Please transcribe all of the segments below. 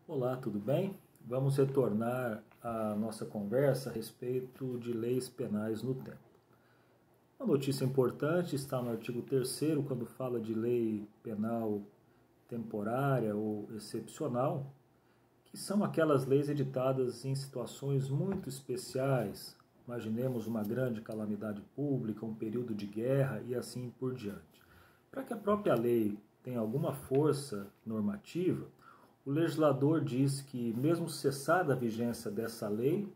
Olá, tudo bem? Vamos retornar à nossa conversa a respeito de leis penais no tempo. Uma notícia importante está no artigo 3º, quando fala de lei penal temporária ou excepcional, que são aquelas leis editadas em situações muito especiais. Imaginemos uma grande calamidade pública, um período de guerra e assim por diante. Para que a própria lei tenha alguma força normativa, o legislador diz que, mesmo cessada a vigência dessa lei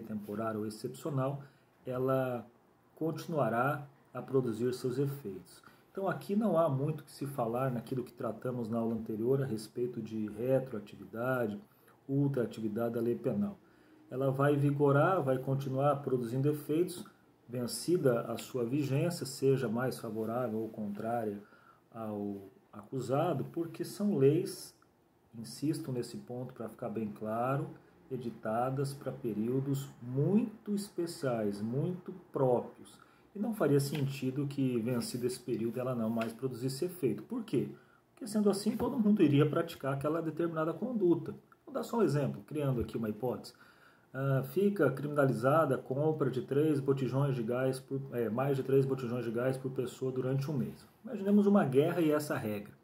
temporária ou excepcional, ela continuará a produzir seus efeitos. Então, aqui não há muito que se falar naquilo que tratamos na aula anterior a respeito de retroatividade, ultraatividade da lei penal. Ela vai vigorar, vai continuar produzindo efeitos, vencida a sua vigência, seja mais favorável ou contrária ao acusado, porque são leis, insisto nesse ponto para ficar bem claro, editadas para períodos muito especiais, muito próprios. E não faria sentido que, vencido esse período, ela não mais produzisse efeito. Por quê? Porque, sendo assim, todo mundo iria praticar aquela determinada conduta. Vou dar só um exemplo, criando aqui uma hipótese. Fica criminalizada a compra de 3 botijões de gás, mais de 3 botijões de gás por pessoa durante um mês. Imaginemos uma guerra e essa regra.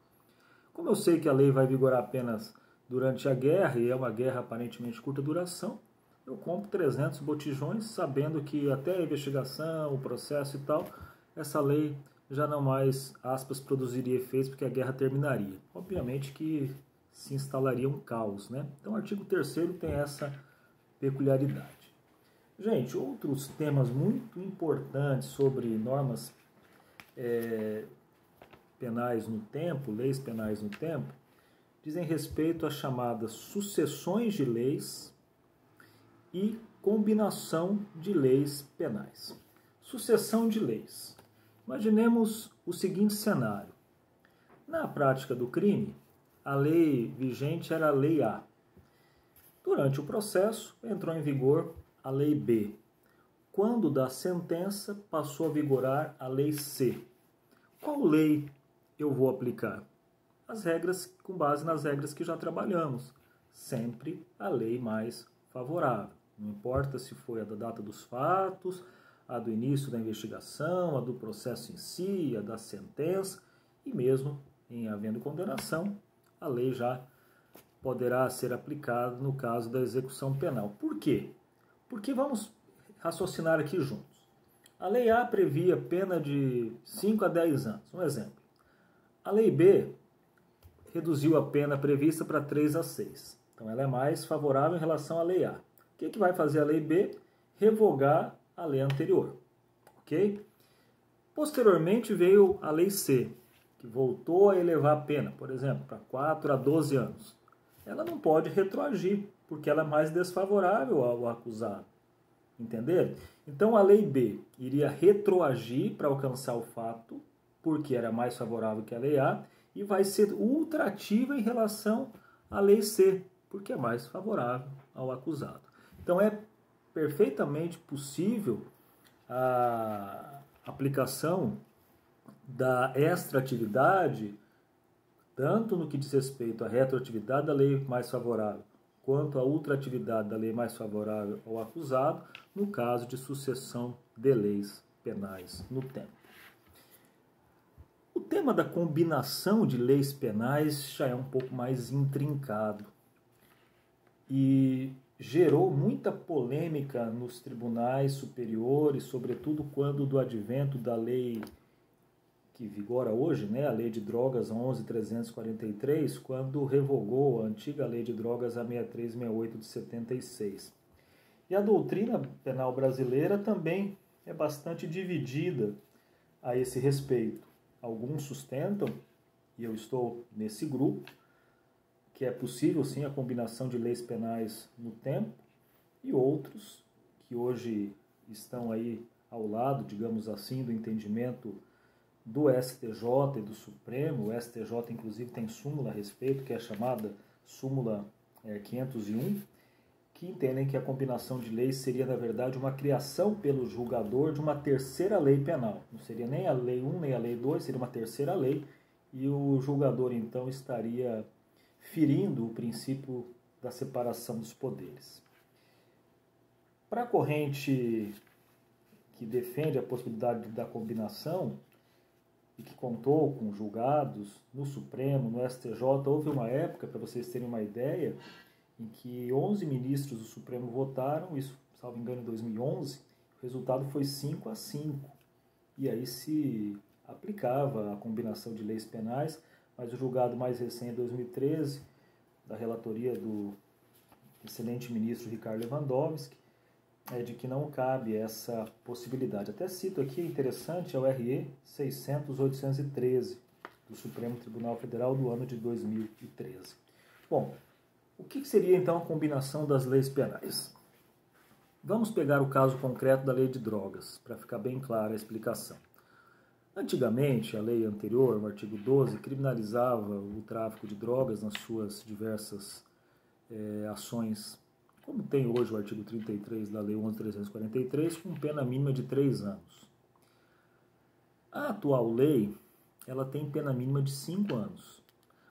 Como eu sei que a lei vai vigorar apenas durante a guerra, e é uma guerra aparentemente de curta duração, eu compro 300 botijões, sabendo que até a investigação, o processo e tal, essa lei já não mais, aspas, produziria efeitos porque a guerra terminaria. Obviamente que se instalaria um caos, né? Então o artigo 3º tem essa peculiaridade. Gente, outros temas muito importantes sobre normas penais no tempo, leis penais no tempo, dizem respeito às chamadas sucessões de leis e combinação de leis penais. Sucessão de leis. Imaginemos o seguinte cenário. Na prática do crime, a lei vigente era a Lei A. Durante o processo, entrou em vigor a Lei B. Quando da sentença, passou a vigorar a Lei C. Qual lei eu vou aplicar? As regras com base nas regras que já trabalhamos. Sempre a lei mais favorável. Não importa se foi a da data dos fatos, a do início da investigação, a do processo em si, a da sentença, e mesmo em havendo condenação, a lei já poderá ser aplicada no caso da execução penal. Por quê? Porque vamos raciocinar aqui juntos. A Lei A previa pena de 5 a 10 anos. Um exemplo. A Lei B reduziu a pena prevista para 3 a 6. Então, ela é mais favorável em relação à Lei A. O que vai fazer a Lei B? Revogar a lei anterior. Ok? Posteriormente veio a Lei C, que voltou a elevar a pena, por exemplo, para 4 a 12 anos. Ela não pode retroagir, porque ela é mais desfavorável ao acusado. Entenderam? Então, a Lei B iria retroagir para alcançar o fato, porque era mais favorável que a Lei A, e vai ser ultrativa em relação à Lei C, porque é mais favorável ao acusado. Então, é perfeitamente possível a aplicação da extratividade, tanto no que diz respeito à retroatividade da lei mais favorável, quanto à ultratividade da lei mais favorável ao acusado, no caso de sucessão de leis penais no tempo. O tema da combinação de leis penais já é um pouco mais intrincado e gerou muita polêmica nos tribunais superiores, sobretudo quando do advento da lei que vigora hoje, né, a Lei de Drogas 11.343, quando revogou a antiga Lei de Drogas a 6368 de 76. E a doutrina penal brasileira também é bastante dividida a esse respeito. Alguns sustentam, e eu estou nesse grupo, que é possível sim a combinação de leis penais no tempo, e outros que hoje estão aí ao lado, digamos assim, do entendimento do STJ e do Supremo. O STJ, inclusive, tem súmula a respeito, que é a chamada súmula 501, que entendem que a combinação de leis seria, na verdade, uma criação pelo julgador de uma terceira lei penal. Não seria nem a Lei 1, nem a Lei 2, seria uma terceira lei, e o julgador, então, estaria ferindo o princípio da separação dos poderes. Para a corrente que defende a possibilidade da combinação e que contou com julgados no Supremo, no STJ, houve uma época, para vocês terem uma ideia, em que 11 ministros do Supremo votaram, isso, salvo engano, em 2011, o resultado foi 5-5. E aí se aplicava a combinação de leis penais, mas o julgado mais recente, 2013, da relatoria do excelente ministro Ricardo Lewandowski, é de que não cabe essa possibilidade. Até cito aqui, interessante, é o RE 600-813 do Supremo Tribunal Federal do ano de 2013. Bom, o que seria então a combinação das leis penais? Vamos pegar o caso concreto da lei de drogas, para ficar bem clara a explicação. Antigamente, a lei anterior, o artigo 12, criminalizava o tráfico de drogas nas suas diversas ações, como tem hoje o artigo 33 da Lei 11.343, com pena mínima de 3 anos. A atual lei, ela tem pena mínima de 5 anos,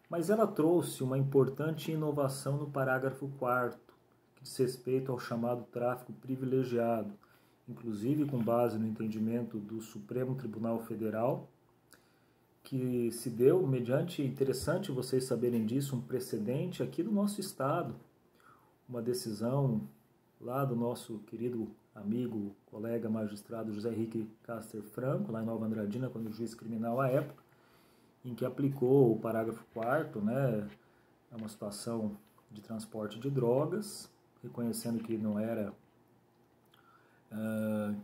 mas ela trouxe uma importante inovação no parágrafo 4º, que diz respeito ao chamado tráfico privilegiado, inclusive com base no entendimento do Supremo Tribunal Federal, que se deu mediante, interessante vocês saberem disso, um precedente aqui do nosso Estado, uma decisão lá do nosso querido amigo, colega magistrado José Henrique Caster Franco, lá em Nova Andradina, quando juiz criminal à época, em que aplicou o parágrafo 4º, né, a uma situação de transporte de drogas, reconhecendo que não era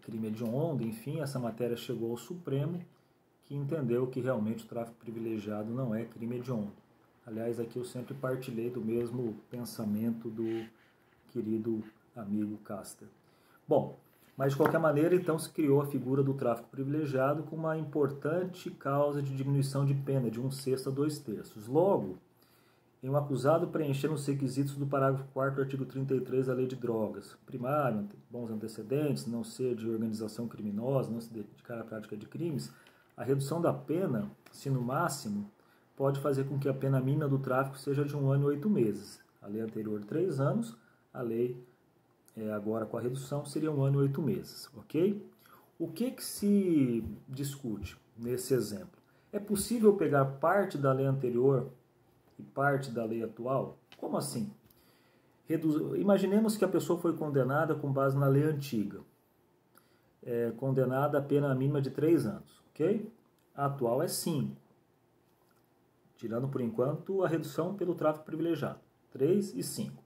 crime hediondo, enfim, essa matéria chegou ao Supremo, que entendeu que realmente o tráfico privilegiado não é crime hediondo. Aliás, aqui eu sempre partilhei do mesmo pensamento do querido amigo Caster. Bom, mas de qualquer maneira, então se criou a figura do tráfico privilegiado com uma importante causa de diminuição de pena, de 1/6 a 2/3. Logo, em um acusado preencher os requisitos do parágrafo 4º do artigo 33 da Lei de Drogas, primário, bons antecedentes, não ser de organização criminosa, não se dedicar à prática de crimes, a redução da pena, se no máximo, pode fazer com que a pena mínima do tráfico seja de 1 ano e 8 meses. A lei anterior, 3 anos, a lei agora com a redução seria 1 ano e 8 meses, ok? O que se discute nesse exemplo? É possível pegar parte da lei anterior e parte da lei atual? Como assim? Imaginemos que a pessoa foi condenada com base na lei antiga, condenada a pena mínima de 3 anos, ok? A atual é 5, tirando por enquanto a redução pelo tráfico privilegiado, 3 e 5.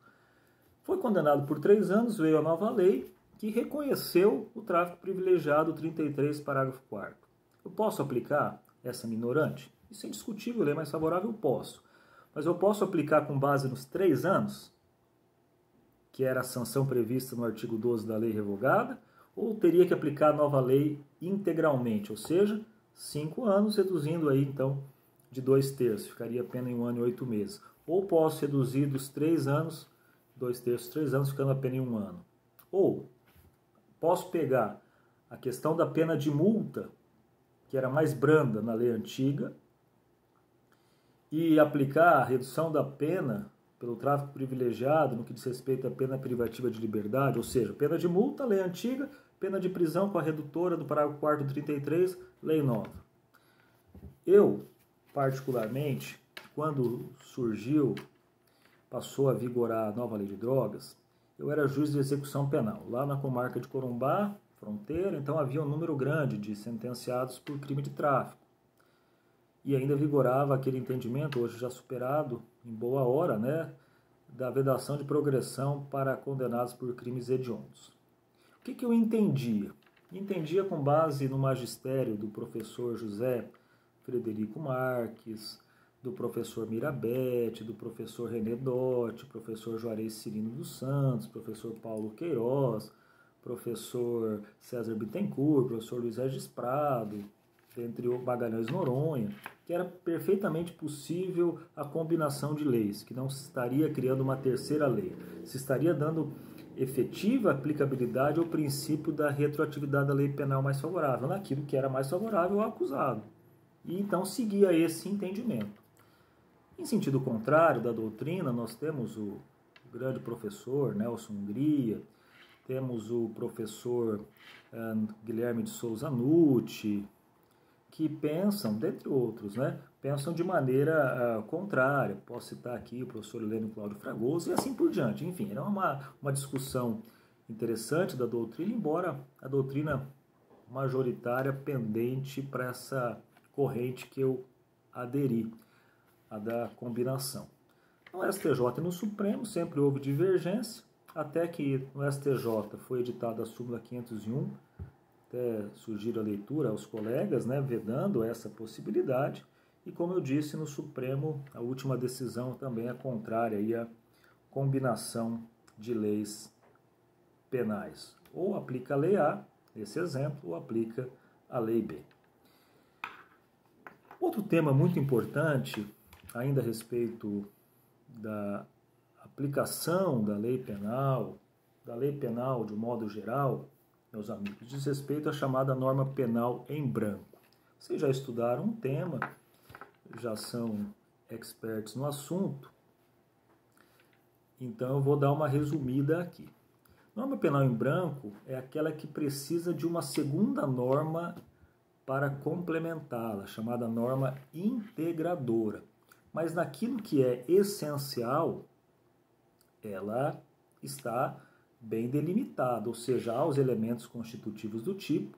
Foi condenado por 3 anos, veio a nova lei que reconheceu o tráfico privilegiado 33, parágrafo 4º. Eu posso aplicar essa minorante? Isso é indiscutível, lei mais favorável, eu posso. Mas eu posso aplicar com base nos 3 anos, que era a sanção prevista no artigo 12 da lei revogada, ou teria que aplicar a nova lei integralmente, ou seja, 5 anos, reduzindo aí então de 2/3, ficaria a pena em 1 ano e 8 meses. Ou posso reduzir dos 3 anos, 2/3, 3 anos, ficando a pena em 1 ano. Ou posso pegar a questão da pena de multa, que era mais branda na lei antiga, e aplicar a redução da pena pelo tráfico privilegiado no que diz respeito à pena privativa de liberdade, ou seja, pena de multa, lei antiga, pena de prisão com a redutora do parágrafo 4º do 33, lei nova. Eu, particularmente, quando passou a vigorar a nova lei de drogas, eu era juiz de execução penal, lá na comarca de Corumbá, fronteira, então havia um número grande de sentenciados por crime de tráfico. E ainda vigorava aquele entendimento, hoje já superado, em boa hora, né, da vedação de progressão para condenados por crimes hediondos. O que eu entendia? Entendia com base no magistério do professor José Frederico Marques, do professor Mirabete, do professor René Dotti, professor Juarez Cirino dos Santos, professor Paulo Queiroz, professor César Bittencourt, professor Luiz Regis Prado, entre o Magalhães Noronha, que era perfeitamente possível a combinação de leis, que não se estaria criando uma terceira lei, se estaria dando efetiva aplicabilidade ao princípio da retroatividade da lei penal mais favorável, naquilo que era mais favorável ao acusado. E então seguia esse entendimento. Em sentido contrário da doutrina, nós temos o grande professor Nelson Hungria, temos o professor Guilherme de Souza Nucci, que pensam, dentre outros, pensam de maneira contrária. Posso citar aqui o professor Helênio Cláudio Fragoso e assim por diante. Enfim, era uma discussão interessante da doutrina, embora a doutrina majoritária pendente para essa corrente que eu aderi, a da combinação. No STJ e no Supremo sempre houve divergência, até que no STJ foi editada a súmula 501, até surgir a leitura aos colegas, vedando essa possibilidade, e como eu disse, no Supremo a última decisão também é contrária aí à combinação de leis penais. Ou aplica a lei A, nesse exemplo, ou aplica a lei B. Outro tema muito importante, ainda a respeito da aplicação da lei penal de um modo geral, meus amigos, diz respeito à chamada norma penal em branco. Vocês já estudaram um tema, já são experts no assunto, então eu vou dar uma resumida aqui. Norma penal em branco é aquela que precisa de uma segunda norma para complementá-la, chamada norma integradora. Mas naquilo que é essencial, ela está bem delimitada, ou seja, há os elementos constitutivos do tipo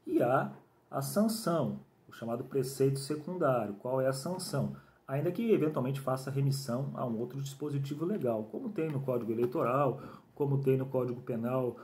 e há a sanção, o chamado preceito secundário. Qual é a sanção? Ainda que eventualmente faça remissão a um outro dispositivo legal, como tem no Código Eleitoral, como tem no Código Penal